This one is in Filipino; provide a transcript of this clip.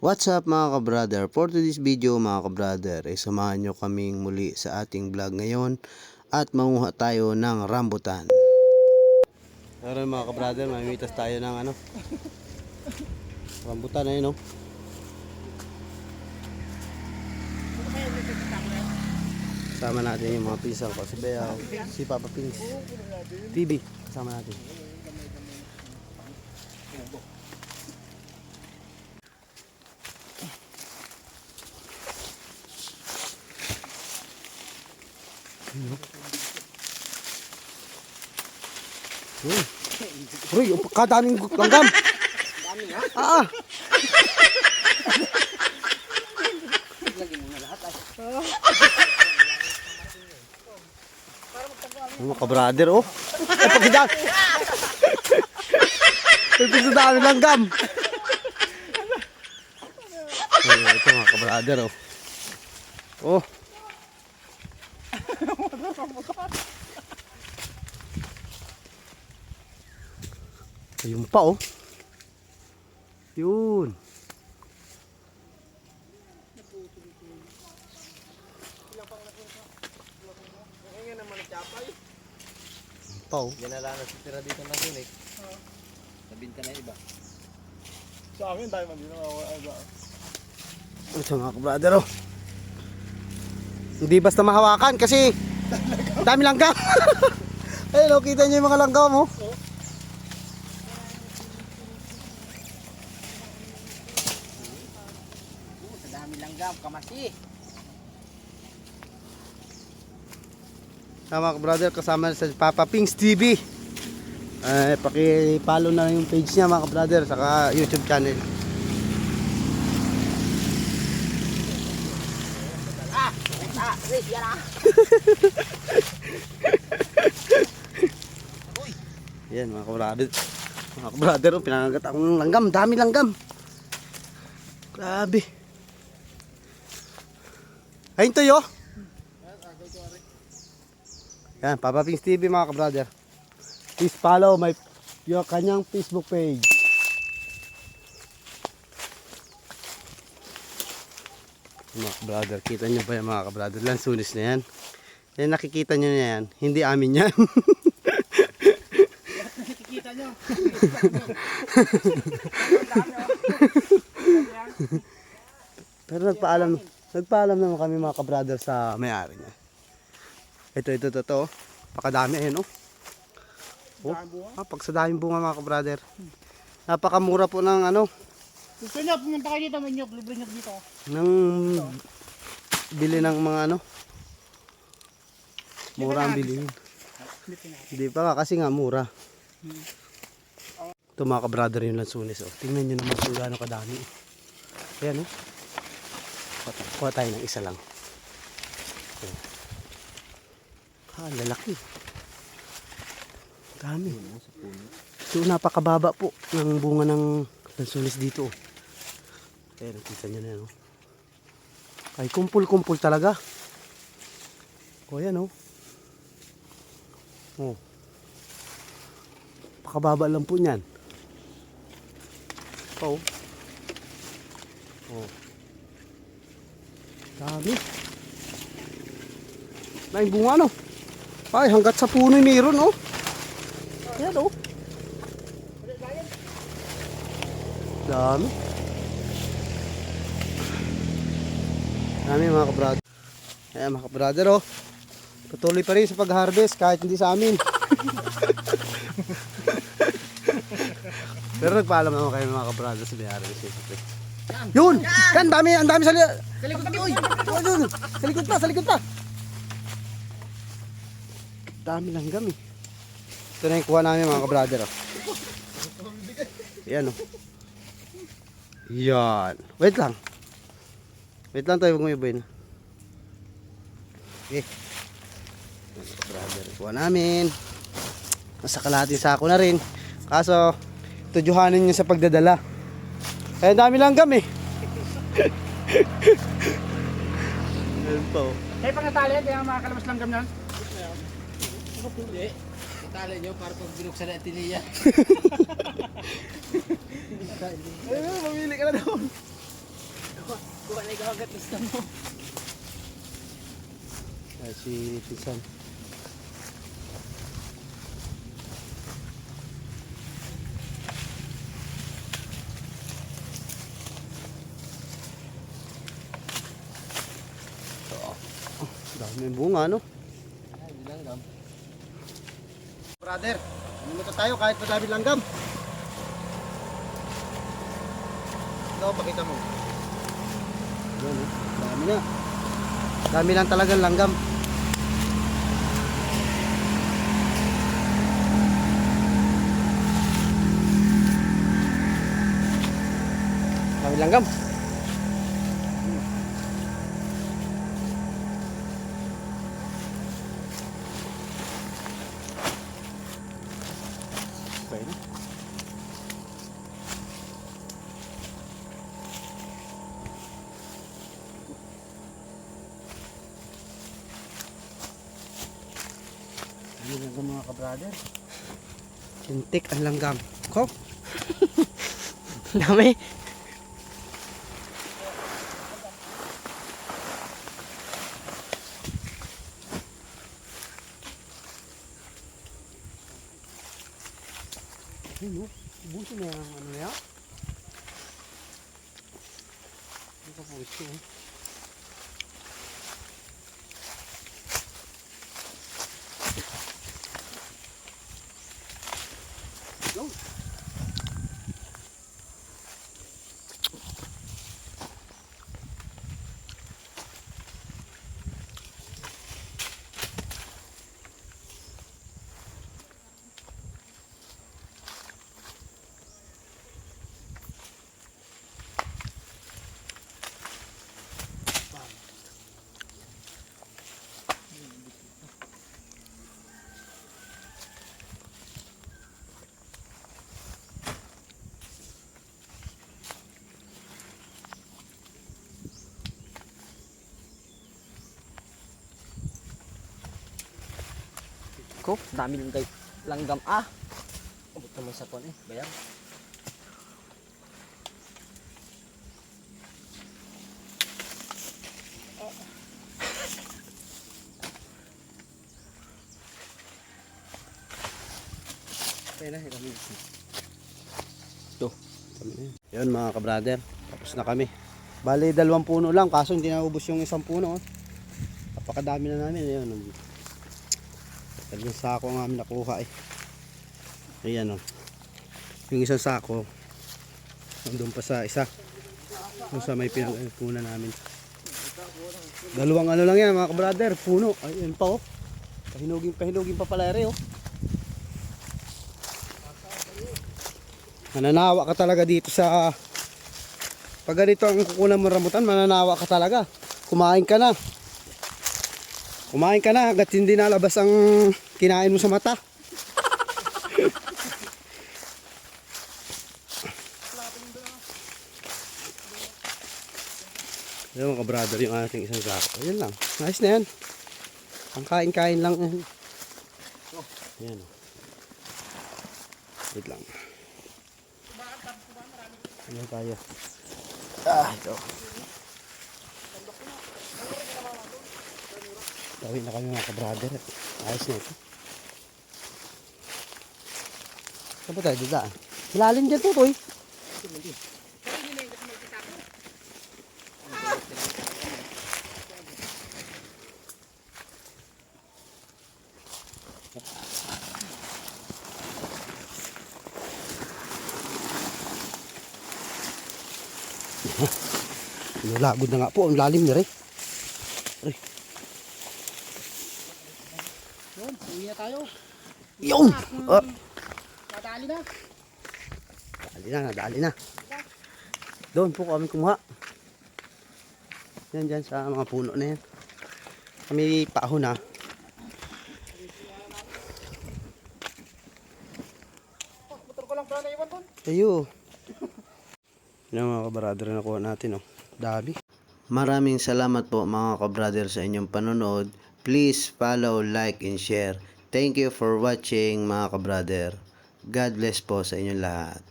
What's up mga kabrother? For today's video mga kabrother, ay samahan nyo kaming muli sa ating vlog ngayon at manguha tayo ng rambutan. Meron mga kabrother, mamimitas tayo ng rambutan ayun no. Kasama natin yung mga pinsan ko, si Bea, si Papa Pins, TV, kasama natin. Uy, kadaming langgam. Ah. Mga kabrader oh. Ay pagkita. Pagkita dami langgam. Ito mga kabrader oh. Oh. Ayun pa oh. Yun. Pa oh. Yan na lang nasitira dito ng unik. Nabinta na iba. Sa akin tayo man din ako. Ito mga kabrader oh. Hindi basta mahawakan kasi dami langgam. Ayun oh, kita nyo yung mga langgam oh. Dami langgam, kamasi. Mga brother, kasama sa Papa Pings TV. Paki-follow na yung page niya mga brother, saka YouTube channel. Yan mga brother. Mga brother, pinangagat ako ng langgam, dami langgam. Grabe. Ayun to yo. Yan, Papa Pings TV mga kabrother. Please follow your kanyang Facebook page. Mga kabrother, kita nyo ba yan mga kabrother? Lansunis na yan. Yan nakikita nyo na yan. Hindi amin yan. Nakikita nyo. Pero nagpaalam naman kami mga kabrother sa may-ari niya. Ito. Pakadami ayun oh. Pag sa daming bunga mga kabrother. Napakamura po ng Gusto nyo, pumunta kayo dito, may nyog, libre nyog dito. ng bili ng mga mura ang bilihin. Hindi pa nga kasi nga mura. Ito mga kabrother yung lansunis oh. Tingnan nyo naman kung gaano kadami. Ayan oh. Kuha tayo ng isa lang. Lalaki. Dami. So napakababa po ng bunga ng lansunis dito. Ayan, nakita nyo na yan. Ay, kumpul-kumpul talaga. O, ayan o. Oh. Pakababa lang po niyan. Oh. Oh. Dami. May bunga no. Ay, hanggat sa puno mayroon oh. Ayan oh. Dami. Dami mga kabrother. Ayan mga kabrother oh. Patuloy pa rin sa pag-harvest kahit hindi sa amin. Pero nagpaalam naman kayo mga kabrother sa may-harvest. Yun! Yan! Ang dami sa likod pa! Uy! Sa likod pa! Dami langgam eh. Ito na yung kuha namin mga kabrother oh. Yan oh. Yan. Wait lang tayo, huwag mo ibuhin. Okay. Mga kabrother, kuha namin. Nasa kalahating sako na rin. Kaso tujuhanin nyo sa pagdadala. Kaya dami langgam eh. Yan po. Kaya pang natali, kaya makakalabas langgam na. Hindi. Itali nyo para pag binuksan na itiniya. Ayun, mamili ka na doon. Kuha na ikaw agad gusto mo. Ay, si Pinsan. Dami yung bunga, no? Ay, langgam. Brother, minuto tayo kahit madami langgam. Ikaw, pakita mo. Yan, oh. Dami na. Dami lang talagang langgam. Dami langgam. Pwede. Ano lang mga ka-brother? Sintik ang langgam. Kop. Dami. Ayun, no? Ubusin na yung ano na yan. Ano ka po ito, eh? Go! Ko, dami langgam. Ah. Abot naman sa kon eh. Bayang. Kaya na, kami. Ito. Yun mga ka-brother, tapos na kami. Bali, 2 puno lang, kaso hindi naubos yung 1 puno. Oh. Napakadami na namin. Ayun, 2 sako ang amin nakuha eh. Ayan oh. Yung 1 sako, nandun pa sa isa. Kung sa may pinagpunan namin. 2 ano lang yan mga ka-brother, puno. Ayun pa oh. Pahinugin pa pala ere oh. Mananawa ka talaga dito sa pag ganito ang kukunan mo rambutan, mananawa ka talaga. Kumain ka na hanggat hindi nalabas ang kinain mo sa mata. Ayun mga brother, yung ating 1 sako. Ayun lang, nice na yan. Ang kain-kain lang. Ayan o. Wait lang. Ano tayo? Ito. Tawin na kami mga ka-brother. Ayos na ito. Saan ba tayo dadaan? Malalim dyan po, Toy. Lagod na nga po, ang lalim niya rin. Yun, uwi na tayo. Yun! Up! Nadali na. Nadali na. Doon po kami kumuha. Yan dyan sa mga puno na yan. Kami paahon na. Motor ko lang pala naiwan doon. Ayo. Yan mga kabrother na nakuha natin. Oh. Dami. Maraming salamat po mga kabrother sa inyong panonood. Please follow, like, and share. Thank you for watching mga kabrother. God bless po sa inyong lahat.